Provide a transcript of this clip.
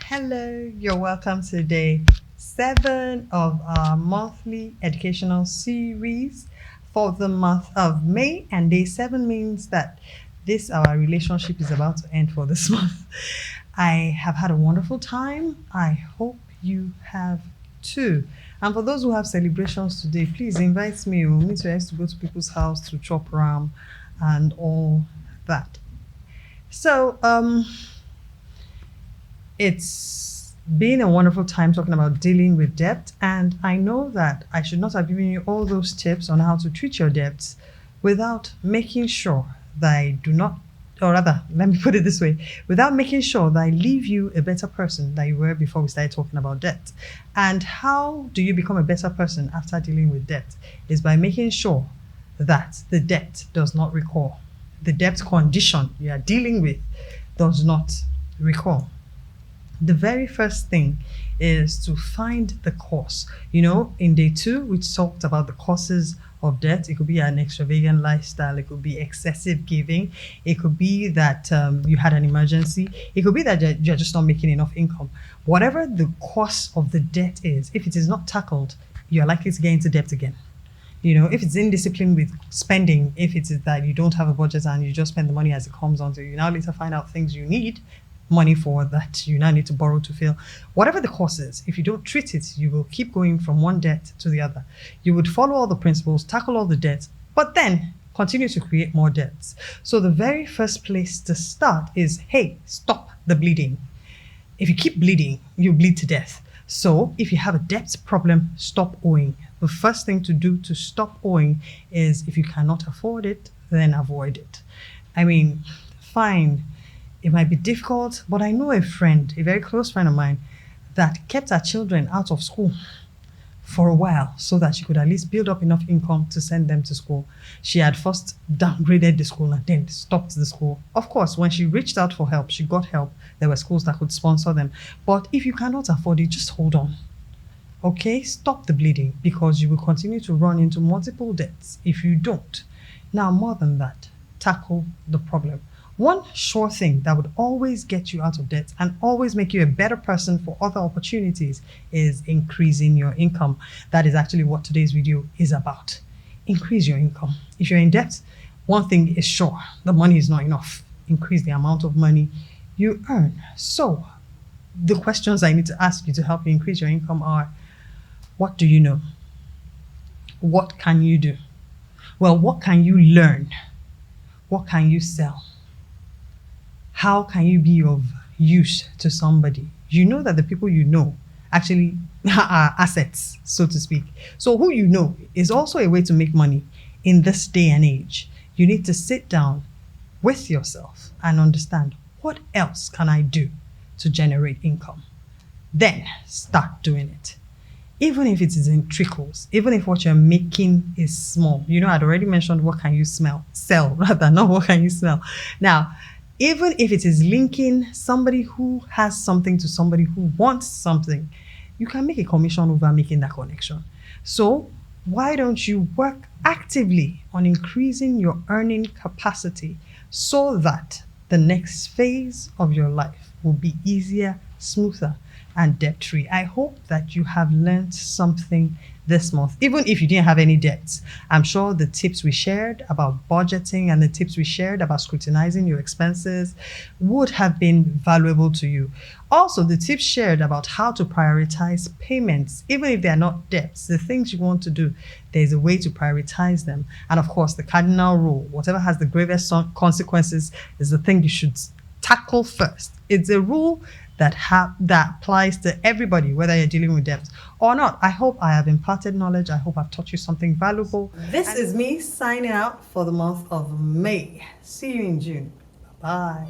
Hello, you're welcome to day 7 of our monthly educational series for the month of May. And day 7 means that our relationship is about to end for this month. I have had a wonderful time. I hope you have too. And for those who have celebrations today, please invite me. We'll meet to go to people's house to chop ram and all that. So, it's been a wonderful time talking about dealing with debt, and I know that I should not have given you all those tips on how to treat your debts without making sure that I do not, or rather, let me put it this way, without making sure that I leave you a better person than you were before we started talking about debt. And how do you become a better person after dealing with debt? Is by making sure that the debt does not recur. The debt condition you are dealing with does not recur. The very first thing is to find the cause. In day 2, we talked about the causes of debt. It could be an extravagant lifestyle. It could be excessive giving. It could be that you had an emergency. It could be that you're just not making enough income. Whatever the cause of the debt is, if it is not tackled, you're likely to get into debt again. If it's indiscipline with spending, if it is that you don't have a budget and you just spend the money as it comes onto you, now later find out things you need money for that you now need to borrow to fill. Whatever the cost is, if you don't treat it, you will keep going from one debt to the other. You would follow all the principles, tackle all the debts, but then continue to create more debts. So the very first place to start is, hey, stop the bleeding. If you keep bleeding, you bleed to death. So if you have a debt problem, stop owing. The first thing to do to stop owing is, if you cannot afford it, then avoid it. Fine. It might be difficult, but I know a friend, a very close friend of mine, that kept her children out of school for a while so that she could at least build up enough income to send them to school. She had first downgraded the school and then stopped the school. Of course, when she reached out for help, she got help. There were schools that could sponsor them. But if you cannot afford it, just hold on. Okay? Stop the bleeding, because you will continue to run into multiple debts if you don't. Now, more than that, tackle the problem. One sure thing that would always get you out of debt and always make you a better person for other opportunities is increasing your income. That is actually what today's video is about. Increase your income. If you're in debt, one thing is sure, the money is not enough. Increase the amount of money you earn. So the questions I need to ask you to help you increase your income are, what do you know? What can you do? Well, what can you learn? What can you sell? How can you be of use to somebody? You know that the people you know actually are assets, so to speak. So who you know is also a way to make money in this day and age. You need to sit down with yourself and understand, what else can I do to generate income? Then start doing it. Even if it is in trickles, even if what you're making is small. I'd already mentioned what can you sell rather, not what can you smell. Now, even if it is linking somebody who has something to somebody who wants something, you can make a commission over making that connection. So why don't you work actively on increasing your earning capacity so that the next phase of your life will be easier, smoother, and debt-free? I hope that you have learned something this month, even if you didn't have any debts. I'm sure the tips we shared about budgeting and the tips we shared about scrutinizing your expenses would have been valuable to you. Also, the tips shared about how to prioritize payments, even if they're not debts, the things you want to do, there's a way to prioritize them. And of course, the cardinal rule, whatever has the gravest consequences is the thing you should tackle first. It's a rule that applies to everybody, whether you're dealing with debt or not. I hope I have imparted knowledge. I hope I've taught you something valuable. This is me signing out for the month of May. See you in June. Bye.